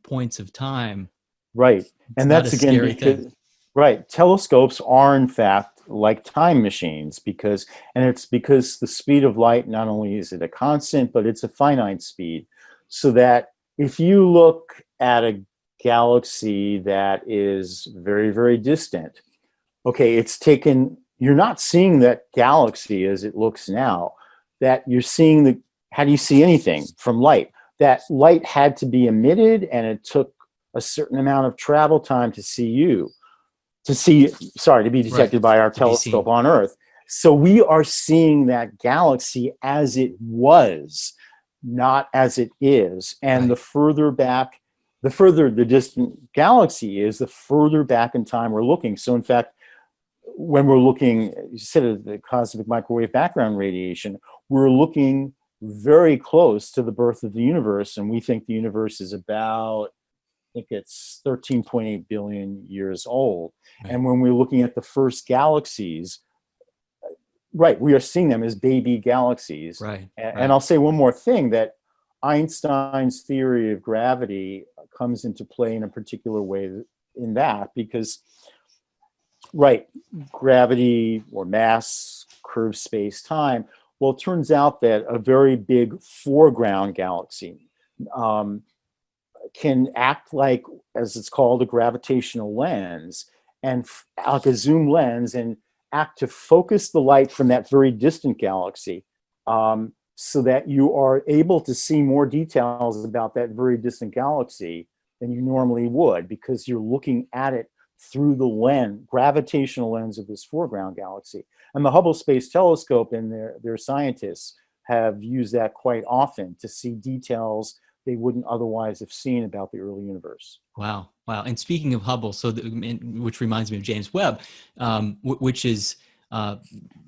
[SPEAKER 1] points of time.
[SPEAKER 2] Right. And that's, again, because, right, telescopes are in fact like time machines, because the speed of light, not only is it a constant, but it's a finite speed. So that if you look at a galaxy that is very, very distant, okay, you're not seeing that galaxy as it looks now, that you're seeing how do you see anything from light? That light had to be emitted, and it took a certain amount of travel time to be detected by our telescope on Earth. So we are seeing that galaxy as it was, not as it is. And the further the distant galaxy is, the further back in time we're looking. So in fact, when we're looking, you said, at the cosmic microwave background radiation, we're looking very close to the birth of the universe. And we think the universe is about, I think it's 13.8 billion years old. Right. And when we're looking at the first galaxies, right, we are seeing them as baby galaxies.
[SPEAKER 1] Right.
[SPEAKER 2] And I'll say one more thing, that Einstein's theory of gravity comes into play in a particular way in that, because, right, gravity or mass curves space-time. Well, it turns out that a very big foreground galaxy can act like, as it's called, a gravitational lens. and like a zoom lens and act to focus the light from that very distant galaxy, so that you are able to see more details about that very distant galaxy than you normally would, because you're looking at it through the gravitational lens of this foreground galaxy. And the Hubble Space Telescope and their scientists have used that quite often to see details they wouldn't otherwise have seen about the early universe.
[SPEAKER 1] Wow. Wow. And speaking of Hubble, which reminds me of James Webb, which is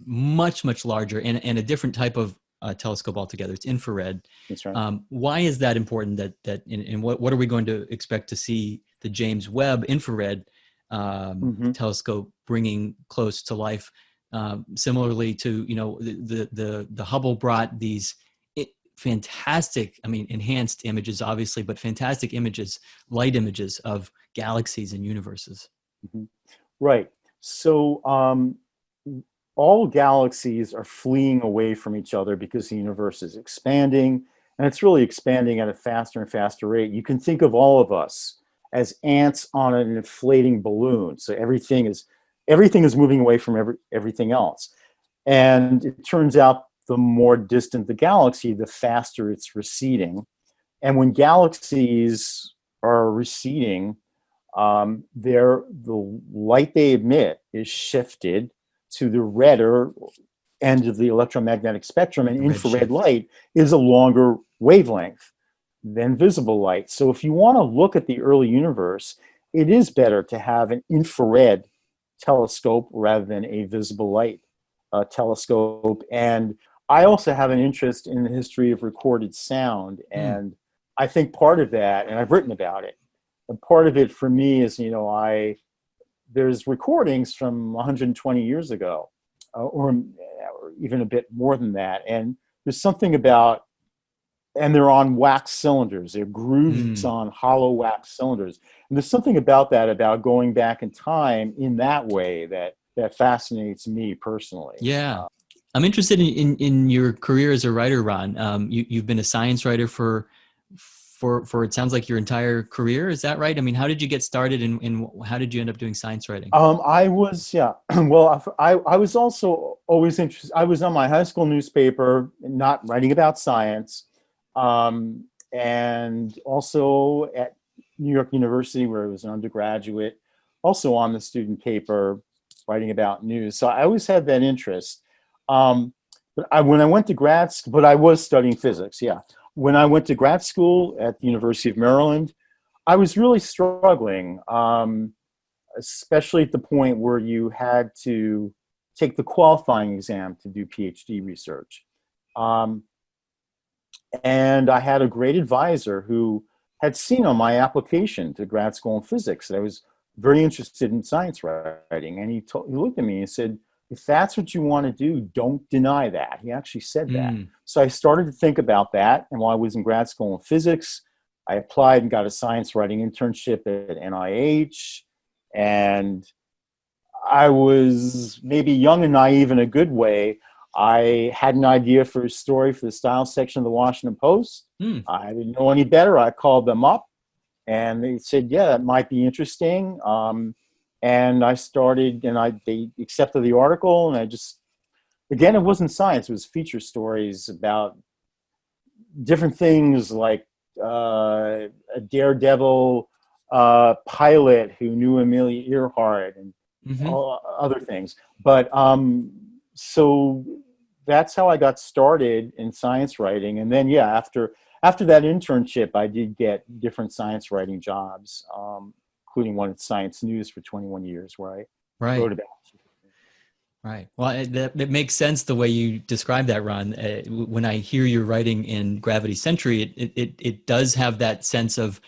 [SPEAKER 1] much, much larger and a different type of telescope altogether. It's infrared.
[SPEAKER 2] That's right.
[SPEAKER 1] Why is that important? And what are we going to expect to see the James Webb infrared telescope bringing close to life? Similarly to, the Hubble brought these fantastic, enhanced images, obviously, but fantastic images, light images of galaxies and universes.
[SPEAKER 2] Right. So all galaxies are fleeing away from each other because the universe is expanding, and it's really expanding at a faster and faster rate. You can think of all of us as ants on an inflating balloon. So everything is moving away from everything else. And it turns out the more distant the galaxy, the faster it's receding. And when galaxies are receding, the light they emit is shifted to the redder end of the electromagnetic spectrum, and infrared light is a longer wavelength than visible light. So if you want to look at the early universe, it is better to have an infrared telescope rather than a visible light telescope. And I also have an interest in the history of recorded sound, and I think part of that, and I've written about it, and part of it for me is, there's recordings from 120 years ago, or even a bit more than that, and there's something about, and they're on wax cylinders, they're grooves on hollow wax cylinders, and there's something about that, about going back in time in that way, that fascinates me personally.
[SPEAKER 1] Yeah. I'm interested in your career as a writer, Ron. You've been a science writer for it sounds like your entire career. Is that right? I mean, how did you get started, and how did you end up doing science writing?
[SPEAKER 2] I was, well, I was also always interested. I was on my high school newspaper, not writing about science, and also at New York University, where I was an undergraduate, also on the student paper, writing about news. So I always had that interest. But when I went to grad school, but I was studying physics, yeah. When I went to grad school at the University of Maryland, I was really struggling, especially at the point where you had to take the qualifying exam to do PhD research. And I had a great advisor who had seen on my application to grad school in physics that I was very interested in science writing. And he looked at me and said, if that's what you want to do, don't deny that. He actually said that. So I started to think about that. And while I was in grad school in physics, I applied and got a science writing internship at NIH. And I was maybe young and naive in a good way. I had an idea for a story for the style section of the Washington Post. I didn't know any better. I called them up and they said, yeah, that might be interesting. And I started, and they accepted the article, and I just, again, it wasn't science, it was feature stories about different things, like a daredevil pilot who knew Amelia Earhart and all other things. But so that's how I got started in science writing. And then, yeah, after that internship, I did get different science writing jobs, including one at Science News for 21 years, where I wrote about.
[SPEAKER 1] Right. Well, that makes sense the way you describe that, Ron. When I hear your writing in Gravity Century, it does have that sense of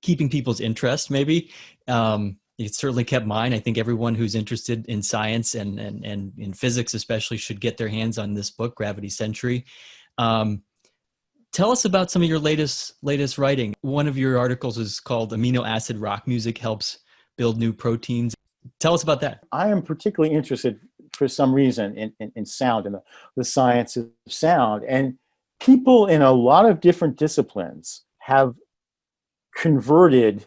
[SPEAKER 1] keeping people's interest, maybe. It certainly kept mine. I think everyone who's interested in science and in physics especially should get their hands on this book, Gravity Century. Tell us about some of your latest writing. One of your articles is called Amino Acid Rock Music Helps Build New Proteins. Tell us about that.
[SPEAKER 2] I am particularly interested, for some reason, in sound and the science of sound. And people in a lot of different disciplines have converted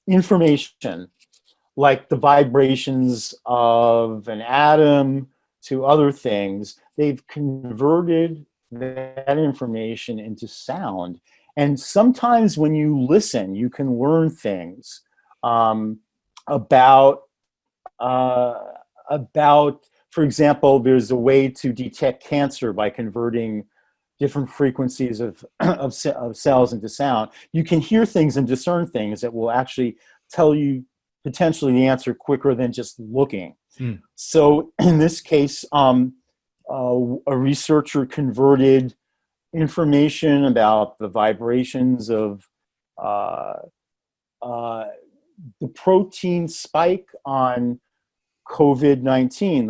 [SPEAKER 2] information like the vibrations of an atom to other things, they've converted that information into sound. And sometimes when you listen, you can learn things about, for example, there's a way to detect cancer by converting different frequencies of cells into sound. You can hear things and discern things that will actually tell you potentially the answer quicker than just looking. So in this case, a researcher converted information about the vibrations of the protein spike on COVID-19,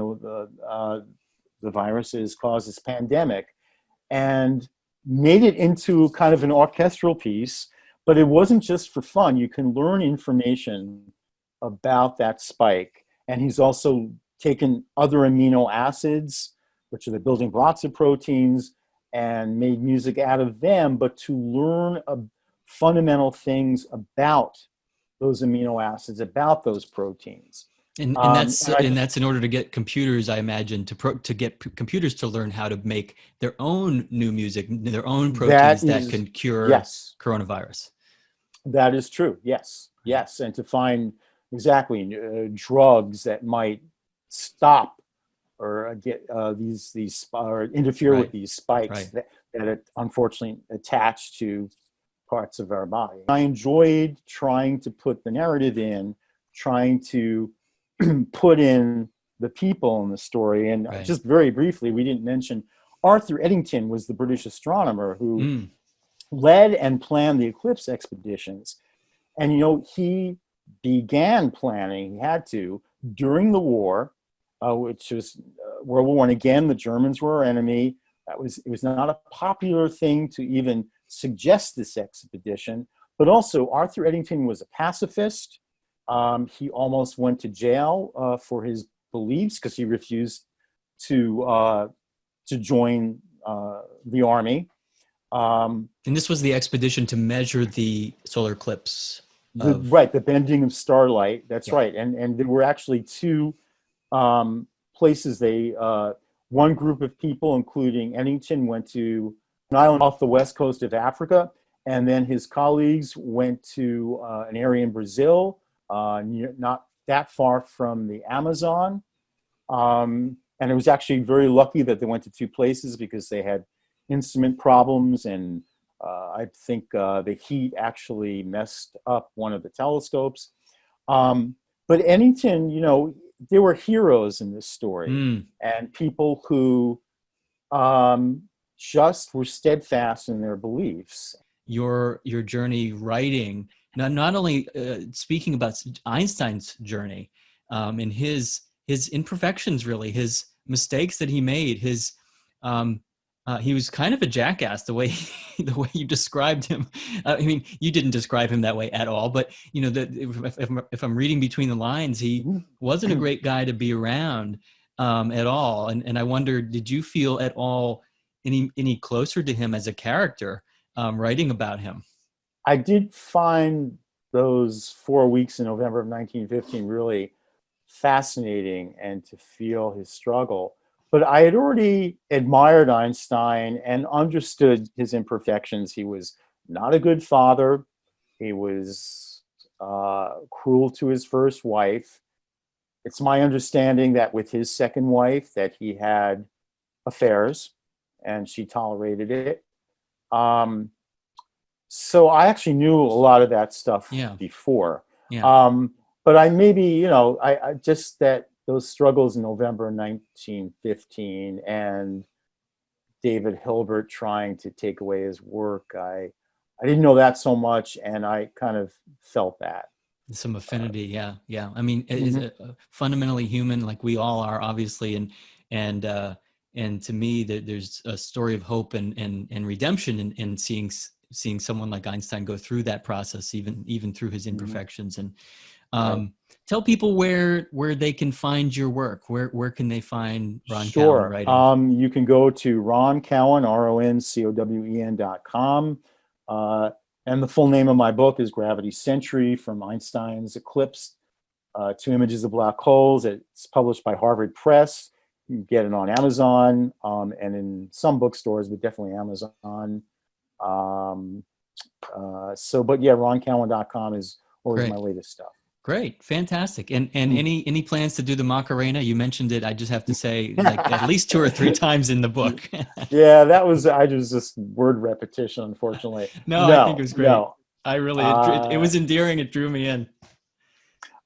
[SPEAKER 2] the virus is caused this pandemic, and made it into kind of an orchestral piece. But it wasn't just for fun. You can learn information about that spike. And he's also taken other amino acids, which are the building blocks of proteins, and made music out of them, but to learn fundamental things about those amino acids, about those proteins.
[SPEAKER 1] And that's in order to get computers, I imagine, to get computers to learn how to make their own new music, their own proteins that can cure coronavirus.
[SPEAKER 2] That is true. Yes, yes, and to find exactly drugs that might stop or get these or interfere with these spikes that are unfortunately attached to parts of our body. I enjoyed trying to put the narrative in, trying to put in the people in the story. And just very briefly, we didn't mention Arthur Eddington was the British astronomer who led and planned the Eclipse Expeditions. And, you know, he began planning, he had to, during the war, which was World War I. Again, the Germans were our enemy. It was not a popular thing to even suggest this expedition. But also, Arthur Eddington was a pacifist. He almost went to jail for his beliefs because he refused to join the army.
[SPEAKER 1] And this was the expedition to measure the solar eclipse.
[SPEAKER 2] The bending of starlight. That's right. And there were actually two places. One group of people, including Eddington, went to an island off the west coast of Africa, and then his colleagues went to an area in Brazil, not that far from the Amazon. And it was actually very lucky that they went to two places because they had instrument problems, and I think the heat actually messed up one of the telescopes. But Eddington, you know, there were heroes in this story, and people who just were steadfast in their beliefs.
[SPEAKER 1] Your journey writing, not only speaking about Einstein's journey and his imperfections, really, his mistakes that he made, he was kind of a jackass the way you described him. I mean, you didn't describe him that way at all, but you know, if I'm reading between the lines, he wasn't a great guy to be around at all. And I wonder, did you feel at all any closer to him as a character writing about him?
[SPEAKER 2] I did find those 4 weeks in November of 1915 really fascinating, and to feel his struggle. But I had already admired Einstein and understood his imperfections. He was not a good father. He was cruel to his first wife. It's my understanding that with his second wife that he had affairs, and she tolerated it. So I actually knew a lot of that stuff before. But I maybe, you know, I just that those struggles in November 1915 and David Hilbert trying to take away his work, I didn't know that so much, and I kind of felt that.
[SPEAKER 1] Some affinity, yeah. I mean, is fundamentally human, like we all are, obviously, and to me, there's a story of hope and redemption in seeing someone like Einstein go through that process, even through his imperfections. And tell people where they can find your work. Where can they find Ron Cowen writing?
[SPEAKER 2] You can go to Ron Cowen, RONCOWEN.com. And the full name of my book is Gravity Century, from Einstein's Eclipse Two Images of Black Holes. It's published by Harvard Press. You can get it on Amazon and in some bookstores, but definitely Amazon. But yeah, roncowen.com is always my latest stuff.
[SPEAKER 1] Great, fantastic. And any plans to do the Macarena? You mentioned it. I just have to say, like at least 2 or 3 times in the book.
[SPEAKER 2] Yeah, I was just word repetition, unfortunately.
[SPEAKER 1] No, I think it was great.
[SPEAKER 2] No.
[SPEAKER 1] I really, it was endearing. It drew me in.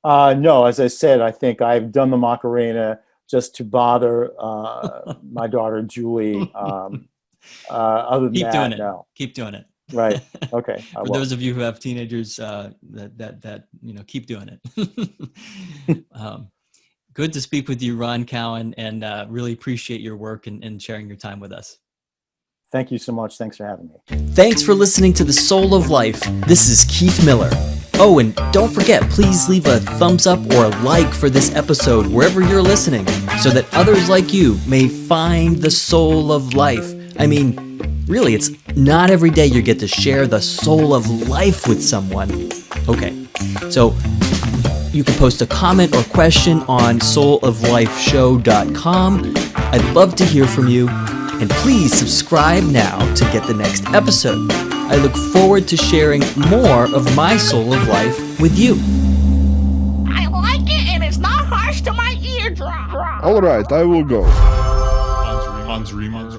[SPEAKER 2] No, as I said, I think I've done the Macarena just to bother my daughter Julie. Other than that, no.
[SPEAKER 1] Keep doing it.
[SPEAKER 2] Right. Okay.
[SPEAKER 1] For those of you who have teenagers, that keep doing it. Good to speak with you, Ron Cowen, and really appreciate your work and sharing your time with us.
[SPEAKER 2] Thank you so much. Thanks for having me.
[SPEAKER 1] Thanks for listening to The Soul of Life. This is Keith Miller. Oh, and don't forget, please leave a thumbs up or a like for this episode wherever you're listening, so that others like you may find the soul of life. I mean, really, it's not every day you get to share the soul of life with someone. Okay, so you can post a comment or question on souloflifeshow.com. I'd love to hear from you, and please subscribe now to get the next episode. I look forward to sharing more of my soul of life with you.
[SPEAKER 3] I like it, and it's not harsh to my eardrum.
[SPEAKER 4] All right, I will go.
[SPEAKER 5] Hans Riemer.